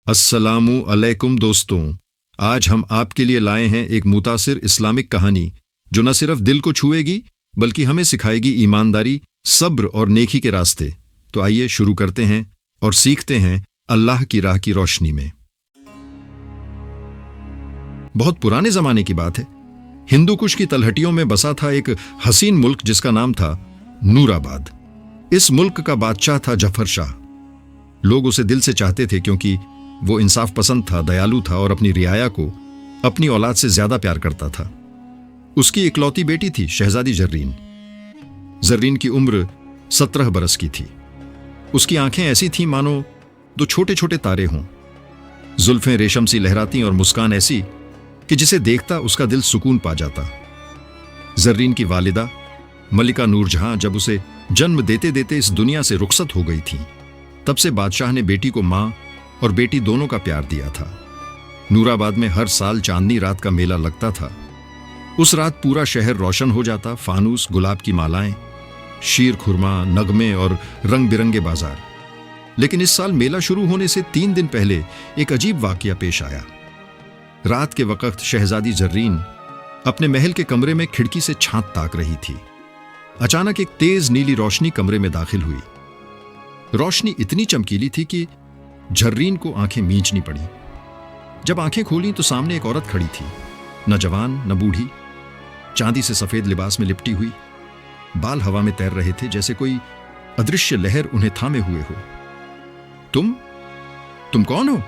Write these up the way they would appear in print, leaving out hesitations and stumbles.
अस्सलामु अलैकुम दोस्तों। आज हम आपके लिए लाए हैं एक मुतासिर इस्लामिक कहानी जो न सिर्फ दिल को छुएगी बल्कि हमें सिखाएगी ईमानदारी, सब्र और नेकी के रास्ते। तो आइए शुरू करते हैं और सीखते हैं अल्लाह की राह की रोशनी में। बहुत पुराने जमाने की बात है। हिंदू कुश की तलहटियों में बसा था एक हसीन मुल्क जिसका नाम था नूराबाद। इस मुल्क का बादशाह था जफर शाह। लोग उसे दिल से चाहते थे क्योंकि वो इंसाफ पसंद था, दयालु था और अपनी रियाया को अपनी औलाद से ज्यादा प्यार करता था। उसकी इकलौती बेटी थी शहजादी जर्रीन। जर्रीन की उम्र 17 बरस की थी। उसकी आंखें ऐसी थीं मानो दो छोटे छोटे तारे हों। जुल्फें रेशम सी लहराती और मुस्कान ऐसी कि जिसे देखता उसका दिल सुकून पा जाता। जर्रीन की वालिदा मलिका नूरजहां जब उसे जन्म देते देते इस दुनिया से रुखसत हो गई थी, तब से बादशाह ने बेटी को मां और बेटी दोनों का प्यार दिया था। नूराबाद में हर साल चांदनी रात का मेला लगता था। उस रात पूरा शहर रोशन हो जाता। फानूस, गुलाब की मालाएं, शीर खुरमा, नगमे और रंग बिरंगे बाजार। लेकिन इस साल मेला शुरू होने से 3 दिन पहले एक अजीब वाकया पेश आया। रात के वक्त शहजादी जर्रीन अपने महल के कमरे में खिड़की से छांत ताक रही थी। अचानक एक तेज नीली रोशनी कमरे में दाखिल हुई। रोशनी इतनी चमकीली थी कि जर्रीन को आंखें मींचनी पड़ी। जब आंखें खोली तो सामने एक औरत खड़ी थी, न जवान न बूढ़ी, चांदी से सफेद लिबास में लिपटी हुई। बाल हवा में तैर रहे थे जैसे कोई अदृश्य लहर उन्हें थामे हुए हो। तुम कौन हो?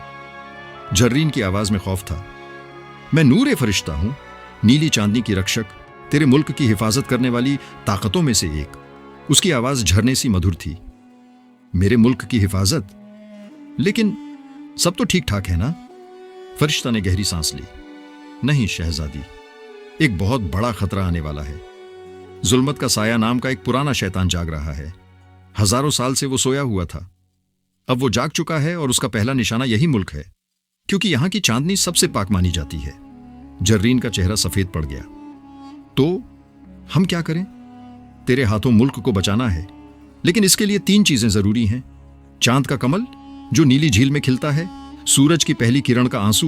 जर्रीन की आवाज में खौफ था। मैं नूर फरिश्ता हूं, नीली चांदनी की रक्षक, तेरे मुल्क की हिफाजत करने वाली ताकतों में से एक। उसकी आवाज झरने सी मधुर थी। मेरे मुल्क की हिफाजत? लेकिन सब तो ठीक ठाक है ना? फरिश्ता ने गहरी सांस ली। नहीं शहजादी, एक बहुत बड़ा खतरा आने वाला है। जुल्मत का साया नाम का एक पुराना शैतान जाग रहा है। हजारों साल से वो सोया हुआ था, अब वो जाग चुका है और उसका पहला निशाना यही मुल्क है, क्योंकि यहां की चांदनी सबसे पाक मानी जाती है। जर्रीन का चेहरा सफेद पड़ गया। तो हम क्या करें? तेरे हाथों मुल्क को बचाना है, लेकिन इसके लिए 3 चीजें जरूरी हैं। चांद का कमल जो नीली झील में खिलता है, सूरज की पहली किरण का आंसू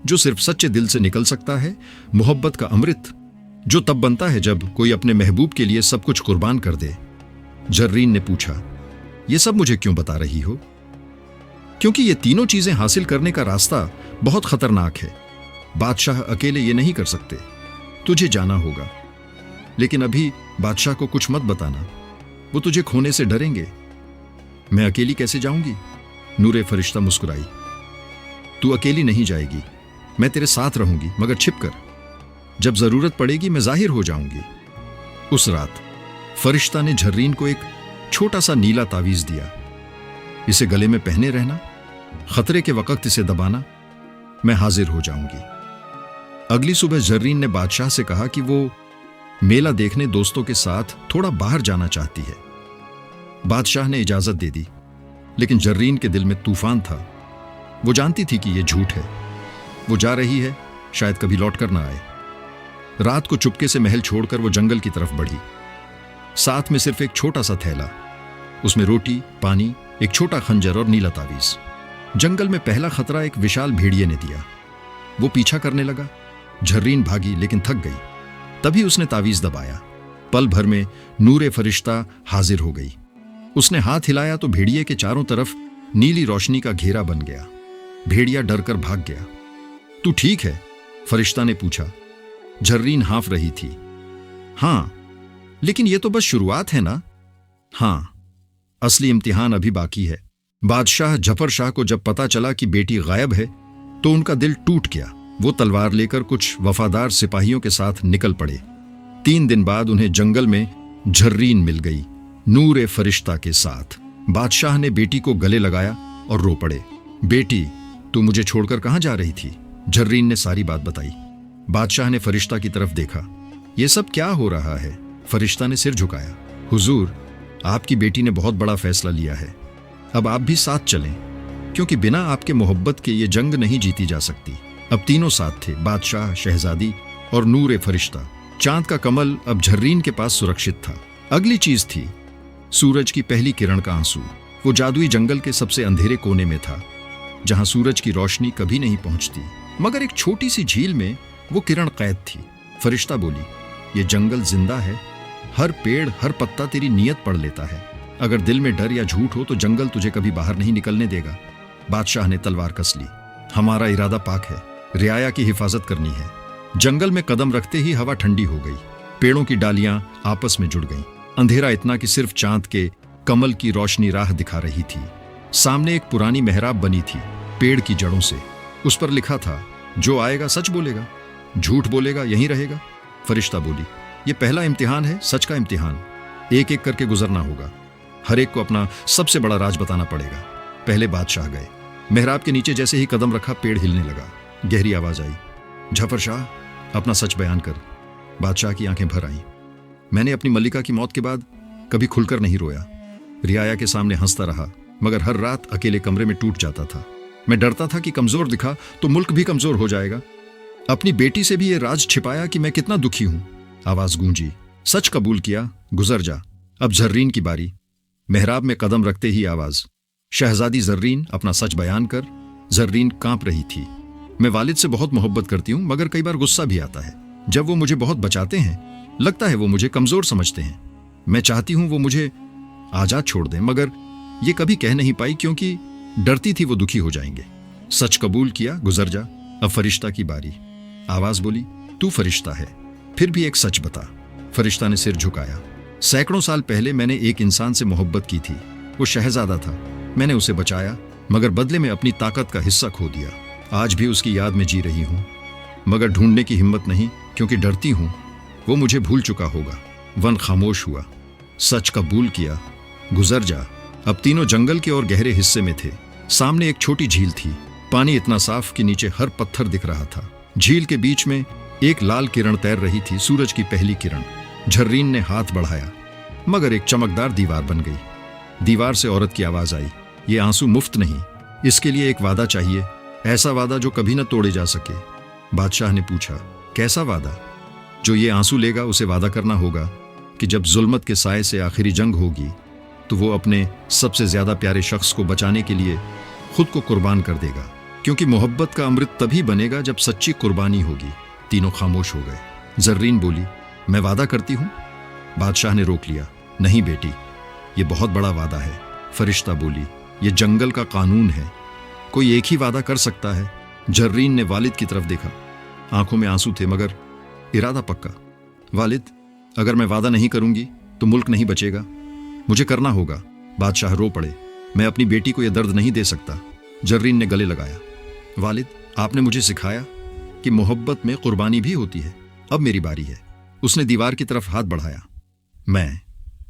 जो सिर्फ सच्चे दिल से निकल सकता है, मोहब्बत का अमृत जो तब बनता है जब कोई अपने महबूब के लिए सब कुछ कुर्बान कर दे। जर्रीन ने पूछा, यह सब मुझे क्यों बता रही हो? क्योंकि ये तीनों चीजें हासिल करने का रास्ता बहुत खतरनाक है। बादशाह अकेले ये नहीं कर सकते, तुझे जाना होगा। लेकिन अभी बादशाह को कुछ मत बताना, वो तुझे खोने से डरेंगे। मैं अकेली कैसे जाऊंगी? नूरे फरिश्ता मुस्कुराई। तू अकेली नहीं जाएगी, मैं तेरे साथ रहूंगी, मगर छिपकर। जब जरूरत पड़ेगी मैं जाहिर हो जाऊंगी। उस रात फरिश्ता ने जर्रीन को एक छोटा सा नीला तावीज दिया। इसे गले में पहने रहना, खतरे के वक्त इसे दबाना, मैं हाजिर हो जाऊंगी। अगली सुबह जर्रीन ने बादशाह से कहा कि वो मेला देखने दोस्तों के साथ थोड़ा बाहर जाना चाहती है। बादशाह ने इजाजत दे दी, लेकिन जर्रीन के दिल में तूफान था। वो जानती थी कि यह झूठ है। वो जा रही है, शायद कभी लौट कर ना आए। रात को चुपके से महल छोड़कर वो जंगल की तरफ बढ़ी। साथ में सिर्फ एक छोटा सा थैला, उसमें रोटी, पानी, एक छोटा खंजर और नीला तावीज। जंगल में पहला खतरा एक विशाल भेड़िए ने दिया। वो पीछा करने लगा। जर्रीन भागी लेकिन थक गई। तभी उसने तावीज दबाया। पल भर में नूरे फरिश्ता हाजिर हो गई। उसने हाथ हिलाया तो भेड़िए के चारों तरफ नीली रोशनी का घेरा बन गया। भेड़िया डरकर भाग गया। तू ठीक है? फरिश्ता ने पूछा। जर्रीन हाँफ रही थी। हां, लेकिन यह तो बस शुरुआत है ना? हां, असली इम्तिहान अभी बाकी है। बादशाह जफर शाह को जब पता चला कि बेटी गायब है तो उनका दिल टूट गया। वो तलवार लेकर कुछ वफादार सिपाहियों के साथ निकल पड़े। 3 दिन बाद उन्हें जंगल में जर्रीन मिल गई, नूरे फरिश्ता के साथ। बादशाह ने बेटी को गले लगाया और रो पड़े। बेटी, तू मुझे छोड़कर कहां जा रही थी? जर्रीन ने सारी बात बताई। बादशाह ने फरिश्ता की तरफ देखा। यह सब क्या हो रहा है? फरिश्ता ने सिर झुकाया। हुजूर, आपकी बेटी ने बहुत बड़ा फैसला लिया है। अब आप भी साथ चलें, क्योंकि बिना आपके मोहब्बत के ये जंग नहीं जीती जा सकती। अब तीनों साथ थे, बादशाह, शहजादी और नूर फरिश्ता। चांद का कमल अब जर्रीन के पास सुरक्षित था। अगली चीज थी सूरज की पहली किरण का आंसू। वो जादुई जंगल के सबसे अंधेरे कोने में था। जहां सूरज की रोशनी कभी नहीं पहुंचती, मगर एक छोटी सी झील में वो किरण कैद थी। फरिश्ता बोली, ये जंगल जिंदा है, हर पेड़ हर पत्ता तेरी नियत पढ़ लेता है। अगर दिल में डर या झूठ हो तो जंगल तुझे कभी बाहर नहीं निकलने देगा। बादशाह ने तलवार कस ली। हमारा इरादा पाक है, रियाया की हिफाजत करनी है। जंगल में कदम रखते ही हवा ठंडी हो गई, पेड़ों की डालियां आपस में जुड़ गईं। अंधेरा इतना कि सिर्फ चांद के कमल की रोशनी राह दिखा रही थी। सामने एक पुरानी मेहराब बनी थी, पेड़ की जड़ों से। उस पर लिखा था, जो आएगा सच बोलेगा, झूठ बोलेगा यहीं रहेगा। फरिश्ता बोली, ये पहला इम्तिहान है, सच का इम्तिहान। एक एक करके गुजरना होगा, हर एक को अपना सबसे बड़ा राज बताना पड़ेगा। पहले बादशाह गए। मेहराब के नीचे जैसे ही कदम रखा, पेड़ हिलने लगा। गहरी आवाज आई, जफर शाह, अपना सच बयान कर। बादशाह की आंखें भर आईं। मैंने अपनी मल्लिका की मौत के बाद कभी खुलकर नहीं रोया। रियाया के सामने हंसता रहा, मगर हर रात अकेले कमरे में टूट जाता था। मैं डरता था कि कमजोर दिखा तो मुल्क भी कमजोर हो जाएगा। अपनी बेटी से भी ये राज छिपाया कि मैं कितना दुखी हूं। आवाज गूंजी, सच कबूल किया, गुजर जा। अब जर्रीन की बारी। मेहराब में कदम रखते ही आवाज, शहजादी जर्रीन, अपना सच बयान कर। जर्रीन कांप रही थी। मैं वालिद से बहुत मोहब्बत करती हूं, मगर कई बार गुस्सा भी आता है। जब वो मुझे बहुत बचाते हैं, लगता है वो मुझे कमजोर समझते हैं। मैं चाहती हूं वो मुझे आजाद छोड़ दें, मगर ये कभी कह नहीं पाई क्योंकि डरती थी वो दुखी हो जाएंगे। सच कबूल किया, गुजर जा। अब फरिश्ता की बारी। आवाज बोली, तू फरिश्ता है, फिर भी एक सच बता। फरिश्ता ने सिर झुकाया। सैकड़ों साल पहले मैंने एक इंसान से मोहब्बत की थी। वो शहजादा था। मैंने उसे बचाया, मगर बदले में अपनी ताकत का हिस्सा खो दिया। आज भी उसकी याद में जी रही हूं, मगर ढूंढने की हिम्मत नहीं, क्योंकि डरती हूं वो मुझे भूल चुका होगा। वन खामोश हुआ। सच कबूल किया, गुजर जा। अब तीनों जंगल के और गहरे हिस्से में थे। सामने एक छोटी झील थी, पानी इतना साफ कि नीचे हर पत्थर दिख रहा था। झील के बीच में एक लाल किरण तैर रही थी, सूरज की पहली किरण। जर्रीन ने हाथ बढ़ाया, मगर एक चमकदार दीवार बन गई। दीवार से औरत की आवाज आई, ये आंसू मुफ्त नहीं, इसके लिए एक वादा चाहिए, ऐसा वादा जो कभी न तोड़े जा सके। बादशाह ने पूछा, कैसा वादा? जो ये आंसू लेगा उसे वादा करना होगा कि जब जुल्मत के साए से आखिरी जंग होगी तो वो अपने सबसे ज्यादा प्यारे शख्स को बचाने के लिए खुद को कुर्बान कर देगा, क्योंकि मोहब्बत का अमृत तभी बनेगा जब सच्ची कुर्बानी होगी। तीनों खामोश हो गए। जर्रीन बोली, मैं वादा करती हूं। बादशाह ने रोक लिया, नहीं बेटी, ये बहुत बड़ा वादा है। फरिश्ता बोली, ये जंगल का कानून है, कोई एक ही वादा कर सकता है। जर्रीन ने वालिद की तरफ देखा। आंखों में आंसू थे, मगर इरादा पक्का। वालिद, अगर मैं वादा नहीं करूंगी तो मुल्क नहीं बचेगा, मुझे करना होगा। बादशाह रो पड़े, मैं अपनी बेटी को यह दर्द नहीं दे सकता। जर्रीन ने गले लगाया, वालिद, आपने मुझे सिखाया कि मोहब्बत में कुर्बानी भी होती है। अब मेरी बारी है। उसने दीवार की तरफ हाथ बढ़ाया। मैं,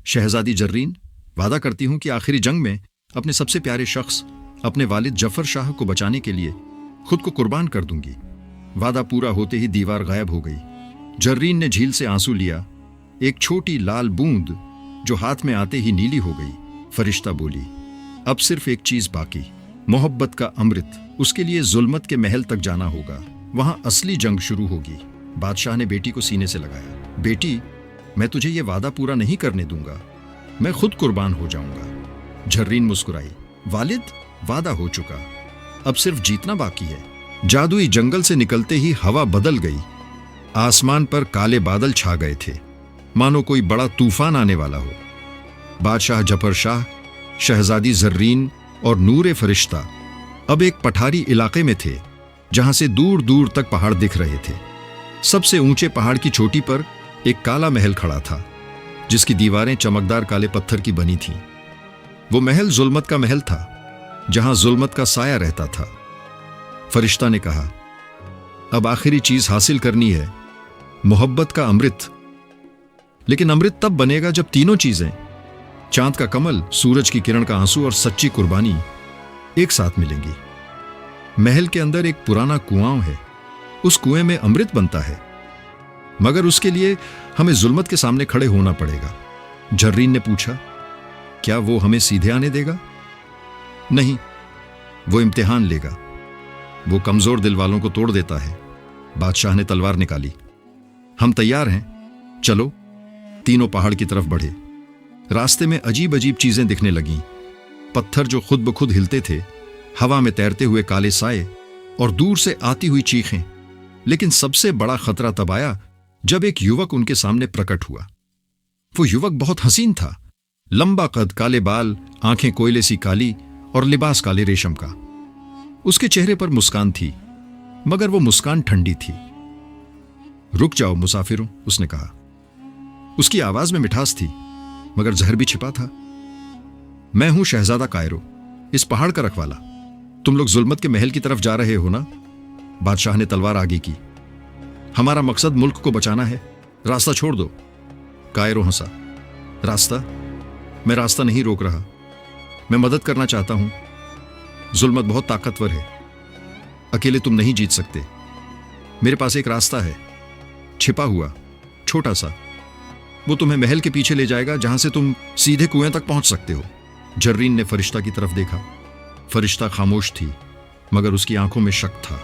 शहजादी जर्रीन, वादा करती हूं कि आखिरी जंग में अपने सबसे प्यारे शख्स, अपने वालिद जफर शाह को बचाने के लिए खुद को कुर्बान कर दूंगी। वादा पूरा होते ही दीवार गायब हो गई। जर्रीन ने झील से आंसू लिया, एक छोटी लाल बूंद जो हाथ में आते ही नीली हो गई। फरिश्ता बोली, अब सिर्फ एक चीज बाकी, मोहब्बत का अमृत। उसके लिए जुल्मत के महल तक जाना होगा, वहां असली जंग शुरू होगी। बादशाह ने बेटी को सीने से लगाया। बेटी, मैं तुझे ये वादा पूरा नहीं करने दूंगा, मैं खुद कुर्बान हो जाऊंगा। जर्रीन मुस्कुराई, वालिद, वादा हो चुका, अब सिर्फ जीतना बाकी है। जादुई जंगल से निकलते ही हवा बदल गई। आसमान पर काले बादल छा गए थे, मानो कोई बड़ा तूफान आने वाला हो। बादशाह जफर शाह, शहजादी जर्रीन और नूरे फरिश्ता अब एक पठारी इलाके में थे, जहां से दूर दूर तक पहाड़ दिख रहे थे। सबसे ऊंचे पहाड़ की चोटी पर एक काला महल खड़ा था, जिसकी दीवारें चमकदार काले पत्थर की बनी थीं। वो महल जुल्मत का महल था, जहां जुल्मत का साया रहता था। फरिश्ता ने कहा, अब आखिरी चीज हासिल करनी है, मोहब्बत का अमृत। लेकिन अमृत तब बनेगा जब तीनों चीजें, चांद का कमल, सूरज की किरण का आंसू और सच्ची कुर्बानी, एक साथ मिलेंगी। महल के अंदर एक पुराना कुआं है, उस कुएं में अमृत बनता है, मगर उसके लिए हमें जुल्मत के सामने खड़े होना पड़ेगा। जर्रीन ने पूछा, क्या वो हमें सीधे आने देगा? नहीं, वो इम्तिहान लेगा। वो कमजोर दिल वालों को तोड़ देता है। बादशाह ने तलवार निकाली। हम तैयार हैं, चलो। तीनों पहाड़ की तरफ बढ़े। रास्ते में अजीब अजीब चीजें दिखने लगीं। पत्थर जो खुद ब खुद हिलते थे, हवा में तैरते हुए काले साए और दूर से आती हुई चीखें। लेकिन सबसे बड़ा खतरा तब आया जब एक युवक उनके सामने प्रकट हुआ। वो युवक बहुत हसीन था, लंबा कद, काले बाल, आंखें कोयले सी काली और लिबास काले रेशम का। उसके चेहरे पर मुस्कान थी, मगर वो मुस्कान ठंडी थी। रुक जाओ मुसाफिरों, उसने कहा। उसकी आवाज में मिठास थी, मगर जहर भी छिपा था। मैं हूं शहजादा कायरो, इस पहाड़ का रखवाला। तुम लोग जुल्मत के महल की तरफ जा रहे हो ना? बादशाह ने तलवार आगे की। हमारा मकसद मुल्क को बचाना है, रास्ता छोड़ दो। कायरो हंसा। रास्ता? मैं रास्ता नहीं रोक रहा, मैं मदद करना चाहता हूं। जुल्मत बहुत ताकतवर है, अकेले तुम नहीं जीत सकते। मेरे पास एक रास्ता है, छिपा हुआ, छोटा सा। वो तुम्हें महल के पीछे ले जाएगा, जहां से तुम सीधे कुएं तक पहुंच सकते हो। जर्रीन ने फरिश्ता की तरफ देखा। फरिश्ता खामोश थी, मगर उसकी आंखों में शक था।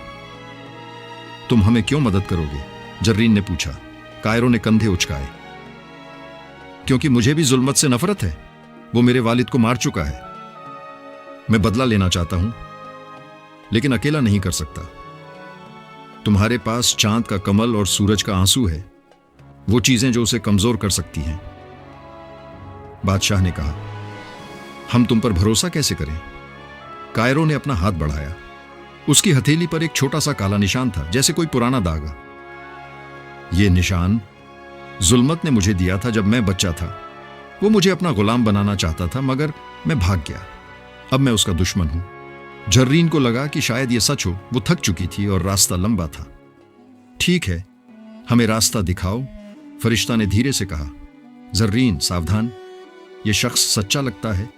तुम हमें क्यों मदद करोगे? जर्रीन ने पूछा। कायरो ने कंधे उचकाए। क्योंकि मुझे भी जुल्मत से नफरत है। वो मेरे वालिद को मार चुका है। मैं बदला लेना चाहता हूं, लेकिन अकेला नहीं कर सकता। तुम्हारे पास चांद का कमल और सूरज का आंसू है, वो चीजें जो उसे कमजोर कर सकती हैं। बादशाह ने कहा। हम तुम पर भरोसा कैसे करें? कायरो ने अपना हाथ बढ़ाया। उसकी हथेली पर एक छोटा सा काला निशान था, जैसे कोई पुराना दाग। यह निशान जुल्मत ने मुझे दिया था जब मैं बच्चा था। वो मुझे अपना गुलाम बनाना चाहता था, मगर मैं भाग गया। अब मैं उसका दुश्मन हूं। जर्रीन को लगा कि शायद यह सच हो। वो थक चुकी थी और रास्ता लंबा था। ठीक है, हमें रास्ता दिखाओ, फरिश्ता ने धीरे से कहा। जर्रीन, सावधान, यह शख्स सच्चा लगता है।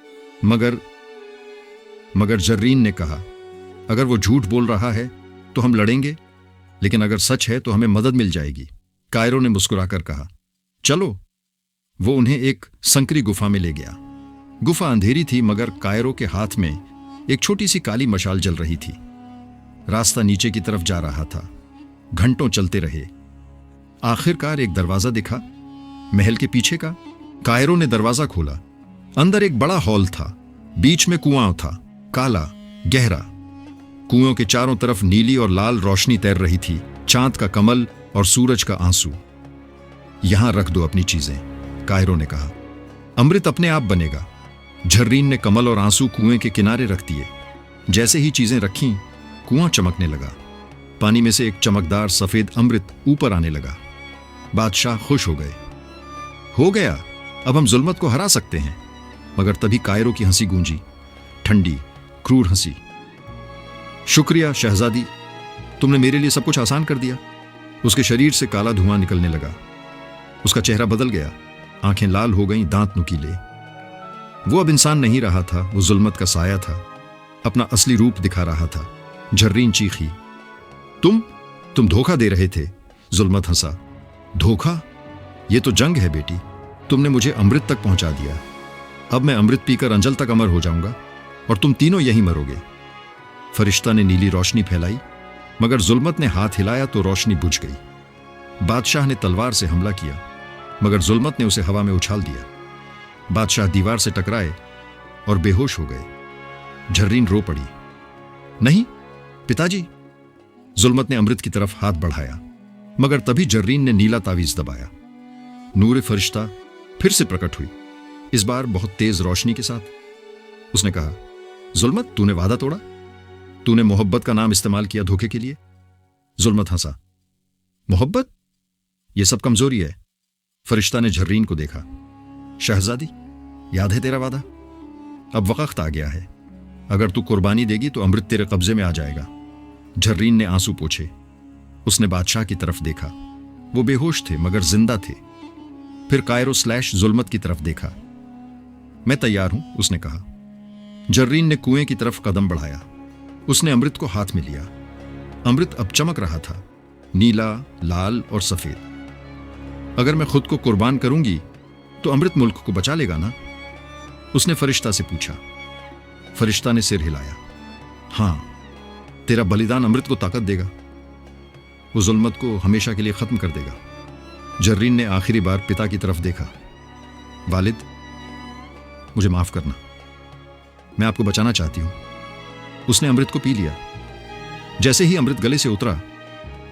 मगर जर्रीन ने कहा, अगर वो झूठ बोल रहा है तो हम लड़ेंगे, लेकिन अगर सच है तो हमें मदद मिल जाएगी। कायरो ने मुस्कुराकर कहा, चलो। वो उन्हें एक संकरी गुफा में ले गया। गुफा अंधेरी थी, मगर कायरो के हाथ में एक छोटी सी काली मशाल जल रही थी। रास्ता नीचे की तरफ जा रहा था। घंटों चलते रहे। आखिरकार एक दरवाजा दिखा, महल के पीछे का। कायरो ने दरवाजा खोला। अंदर एक बड़ा हॉल था। बीच में कुआं था, काला, गहरा। कुओं के चारों तरफ नीली और लाल रोशनी तैर रही थी, चांद का कमल और सूरज का आंसू। यहां रख दो अपनी चीजें, कायरो ने कहा। अमृत अपने आप बनेगा। जर्रीन ने कमल और आंसू कुएं के किनारे रख दिए। जैसे ही चीजें रखीं, कुआं चमकने लगा। पानी में से एक चमकदार सफेद अमृत ऊपर आने लगा। बादशाह खुश हो गए। हो गया, अब हम जुल्मत को हरा सकते हैं। मगर तभी कायरो की हंसी गूंजी, ठंडी, क्रूर हंसी। शुक्रिया शहजादी, तुमने मेरे लिए सब कुछ आसान कर दिया। उसके शरीर से काला धुआं निकलने लगा। उसका चेहरा बदल गया, आंखें लाल हो गईं, दांत नुकीले। वो अब इंसान नहीं रहा था, वो जुल्मत का साया था, अपना असली रूप दिखा रहा था। जर्रीन चीखी, तुम धोखा दे रहे थे। जुल्मत हंसा। धोखा? ये तो जंग है बेटी। तुमने मुझे अमृत तक पहुंचा दिया। अब मैं अमृत पीकर अंजल तक अमर हो जाऊंगा और तुम तीनों यहीं मरोगे। फरिश्ता ने नीली रोशनी फैलाई, मगर जुल्मत ने हाथ हिलाया तो रोशनी बुझ गई। बादशाह ने तलवार से हमला किया, मगर जुल्मत ने उसे हवा में उछाल दिया। बादशाह दीवार से टकराए और बेहोश हो गए। जर्रीन रो पड़ी। नहीं पिताजी। जुल्मत ने अमृत की तरफ हाथ बढ़ाया, मगर तभी जर्रीन ने नीला तावीज दबाया। नूर फरिश्ता फिर से प्रकट हुई, इस बार बहुत तेज रोशनी के साथ। उसने कहा, जुल्मत, तूने वादा तोड़ा। तूने मोहब्बत का नाम इस्तेमाल किया धोखे के लिए। जुल्मत हंसा। मोहब्बत? यह सब कमजोरी है। फरिश्ता ने जर्रीन को देखा। शहजादी, याद है तेरा वादा? अब वक्त आ गया है। अगर तू कुर्बानी देगी तो अमृत तेरे कब्जे में आ जाएगा। जर्रीन ने आंसू पोंछे। उसने बादशाह की तरफ देखा। वो बेहोश थे, मगर जिंदा थे। फिर कायरो / जुल्मत की तरफ देखा। मैं तैयार हूं, उसने कहा। जर्रीन ने कुएं की तरफ कदम बढ़ाया। उसने अमृत को हाथ में लिया। अमृत अब चमक रहा था, नीला, लाल और सफेद। अगर मैं खुद को कुर्बान करूंगी तो अमृत मुल्क को बचा लेगा ना? उसने फरिश्ता से पूछा। फरिश्ता ने सिर हिलाया। हां, तेरा बलिदान अमृत को ताकत देगा। वो जुल्मत को हमेशा के लिए खत्म कर देगा। जर्रीन ने आखिरी बार पिता की तरफ देखा। वालिद, मुझे माफ करना, मैं आपको बचाना चाहती हूं। उसने अमृत को पी लिया। जैसे ही अमृत गले से उतरा,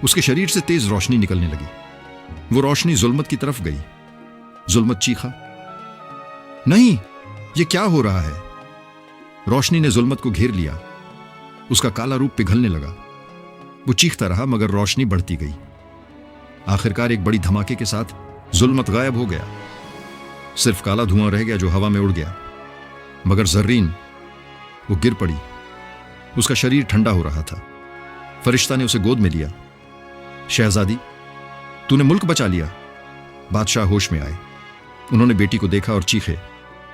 उसके शरीर से तेज रोशनी निकलने लगी। वो रोशनी जुल्मत की तरफ गई। जुल्मत चीखा, नहीं, ये क्या हो रहा है? रोशनी ने जुल्मत को घेर लिया। उसका काला रूप पिघलने लगा। वो चीखता रहा मगर रोशनी बढ़ती गई। आखिरकार एक बड़ी धमाके के साथ जुल्मत गायब हो गया। सिर्फ काला धुआं रह गया जो हवा में उड़ गया। मगर जर्रीन, वो गिर पड़ी। उसका शरीर ठंडा हो रहा था। फरिश्ता ने उसे गोद में लिया। शहजादी, तूने मुल्क बचा लिया। बादशाह होश में आए। उन्होंने बेटी को देखा और चीखे,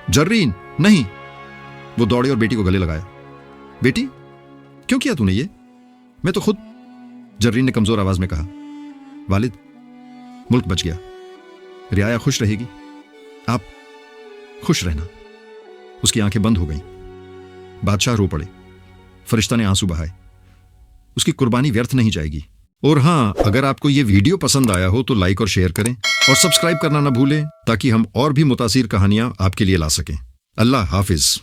जर्रीन, नहीं। वो दौड़े और बेटी को गले लगाया। बेटी, क्यों किया तूने ये? मैं तो खुद। जर्रीन ने कमजोर आवाज में कहा, वालिद, मुल्क बच गया। रियाया खुश रहेगी। आप खुश रहना। उसकी आंखें बंद हो गईं। बादशाह रो पड़े। फरिश्ता ने आंसू बहाए। उसकी कुर्बानी व्यर्थ नहीं जाएगी। और हां, अगर आपको यह वीडियो पसंद आया हो तो लाइक और शेयर करें और सब्सक्राइब करना ना भूलें ताकि हम और भी मुतासिर कहानियां आपके लिए ला सकें। अल्लाह हाफिज।